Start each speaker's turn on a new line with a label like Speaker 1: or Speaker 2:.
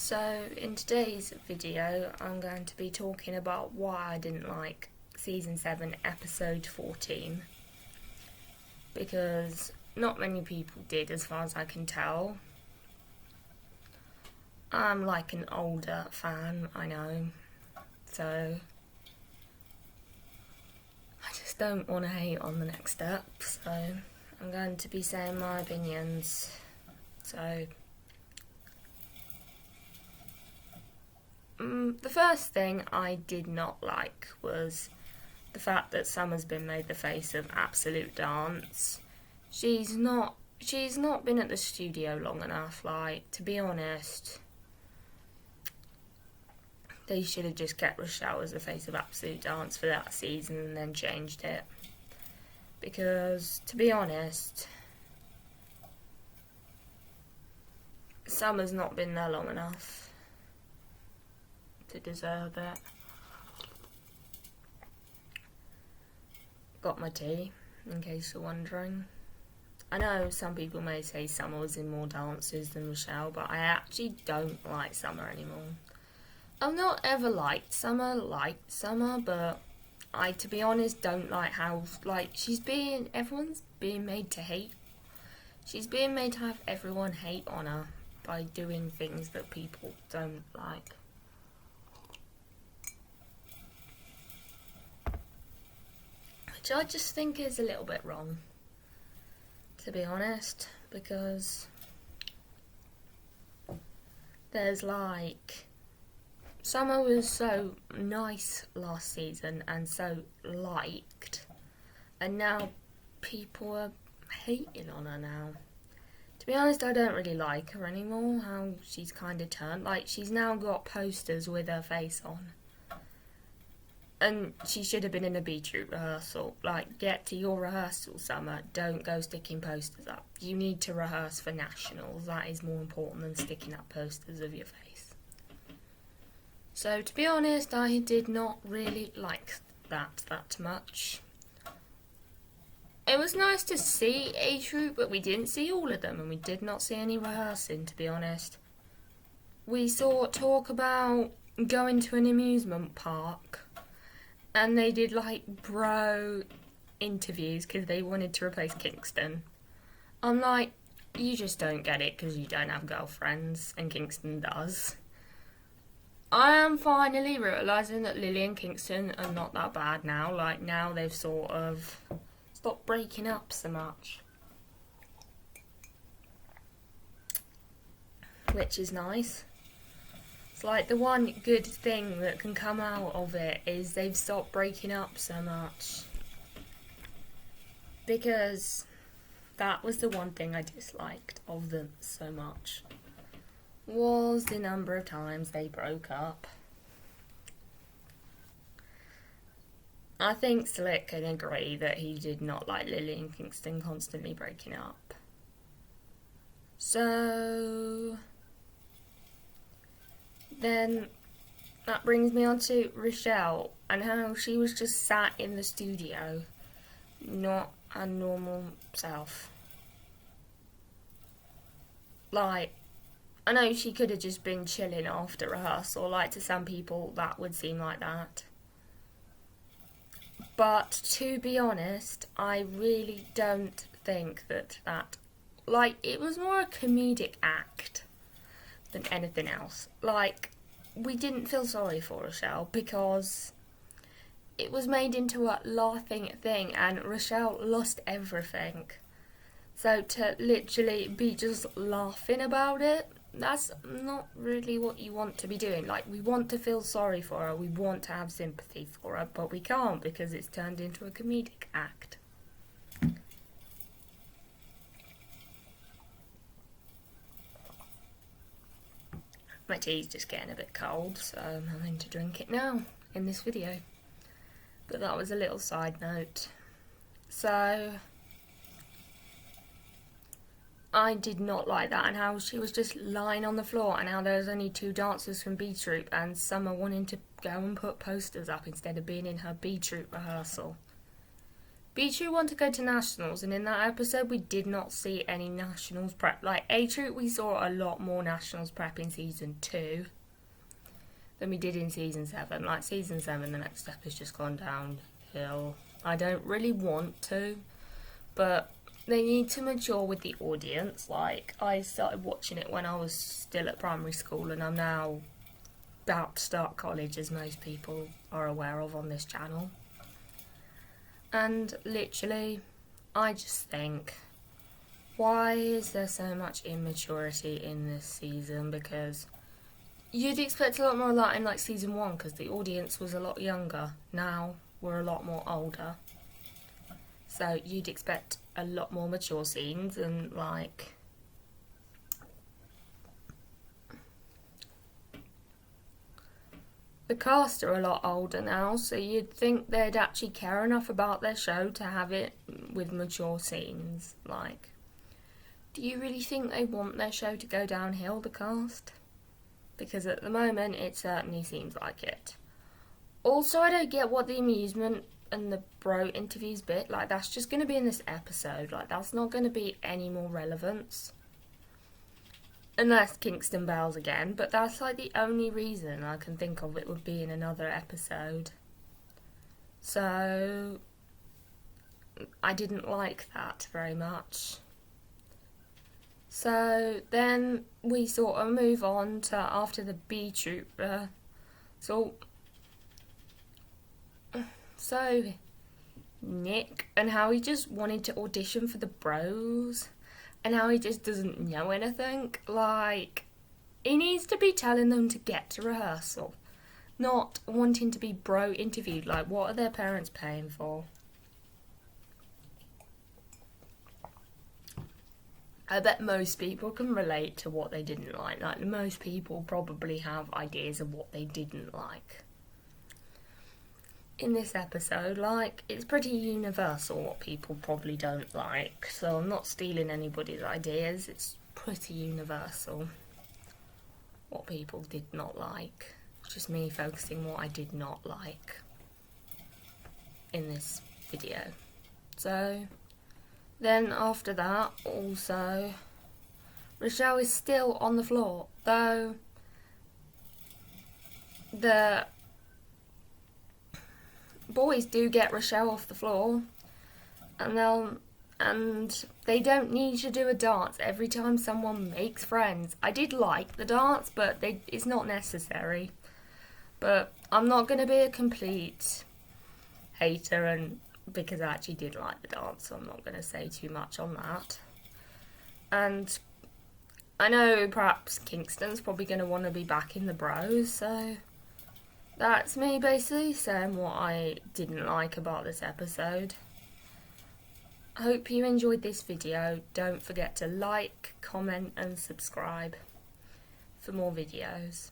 Speaker 1: So in today's video I'm going to be talking about why I didn't like Season 7 Episode 14, because not many people did as far as I can tell. I'm like an older fan, I know, so I just don't want to hate on the next step, so I'm going to be saying my opinions. So the first thing I did not like was the fact that Summer's been made the face of Absolute Dance. She's not been at the studio long enough. Like, to be honest, they should have just kept Rochelle as the face of Absolute Dance for that season and then changed it. Because, to be honest, Summer's not been there long enough to deserve it. Got my tea, in case you're wondering. I know some people may say Summer was in more dances than Rochelle, but I actually don't like Summer anymore. I've not ever liked Summer, but I, to be honest, don't like how, everyone's being made to hate. She's being made to have everyone hate on her by doing things that people don't like. Which I just think is a little bit wrong, to be honest, because there's Summer was so nice last season and so liked, and now people are hating on her now. To be honest, I don't really like her anymore, how she's kind of turned. Like, she's now got posters with her face on. And she should have been in a beetroot rehearsal. Like, get to your rehearsal, Summer. Don't go sticking posters up. You need to rehearse for nationals. That is more important than sticking up posters of your face. So, to be honest, I did not really like that much. It was nice to see a troupe, but we didn't see all of them, and we did not see any rehearsing, to be honest. We saw talk about going to an amusement park, and they did bro interviews because they wanted to replace Kingston. I'm like, you just don't get it because you don't have girlfriends, and Kingston does. I am finally realising that Lily and Kingston are not that bad now. Like, now they've sort of stopped breaking up so much, which is nice. Like, the one good thing that can come out of it is they've stopped breaking up so much. Because that was the one thing I disliked of them so much, was the number of times they broke up. I think Slick can agree that he did not like Lily and Kingston constantly breaking up. So then that brings me on to Rochelle and how she was just sat in the studio, not her normal self. Like, I know she could have just been chilling after rehearsal, like to some people that would seem like that. But to be honest, I really don't think that it was more a comedic act than anything else. Like, we didn't feel sorry for Rochelle because it was made into a laughing thing and Rochelle lost everything. So to literally be just laughing about it, that's not really what you want to be doing. Like, we want to feel sorry for her, we want to have sympathy for her, but we can't because it's turned into a comedic act. My tea's just getting a bit cold, so I'm having to drink it now in this video. But that was a little side note. So I did not like that, and how she was just lying on the floor, and how there was only 2 dancers from B Troop, and Summer wanting to go and put posters up instead of being in her B Troop rehearsal. B-Troop want to go to nationals, and in that episode we did not see any nationals prep. Like A-Troop, we saw a lot more nationals prep in season 2 than we did in season 7. Like season 7, the next step has just gone downhill. I don't really want to, but they need to mature with the audience. Like, I started watching it when I was still at primary school, and I'm now about to start college, as most people are aware of on this channel. And literally, I just think, why is there so much immaturity in this season? Because you'd expect a lot more of that in like season 1, because the audience was a lot younger. Now we're a lot more older, so you'd expect a lot more mature scenes, and like the cast are a lot older now, so you'd think they'd actually care enough about their show to have it with mature scenes. Like, do you really think they want their show to go downhill, the cast? Because at the moment it certainly seems like it. Also, I don't get what the amusement and the bro interviews bit, like that's just going to be in this episode, like that's not going to be any more relevance. Unless Kingston Bells again, but that's like the only reason I can think of it would be in another episode. So I didn't like that very much. So then we sort of move on to after the B Troop. So Nick, and how he just wanted to audition for the bros, and how he just doesn't know anything. Like, he needs to be telling them to get to rehearsal, not wanting to be bro interviewed. Like, what are their parents paying for? I bet most people can relate to what they didn't like. Like, most people probably have ideas of what they didn't like. In this episode, like, it's pretty universal what people probably don't like, so I'm not stealing anybody's ideas. It's pretty universal what people did not like. Just me focusing what I did not like in this video. So then after that, also Rochelle is still on the floor, though the boys do get Rochelle off the floor, and they don't need to do a dance every time someone makes friends. I did like the dance, but it's not necessary. But I'm not going to be a complete hater, and because I actually did like the dance, so I'm not going to say too much on that. And I know perhaps Kingston's probably going to want to be back in the bros, so that's me basically saying what I didn't like about this episode. I hope you enjoyed this video. Don't forget to like, comment and subscribe for more videos.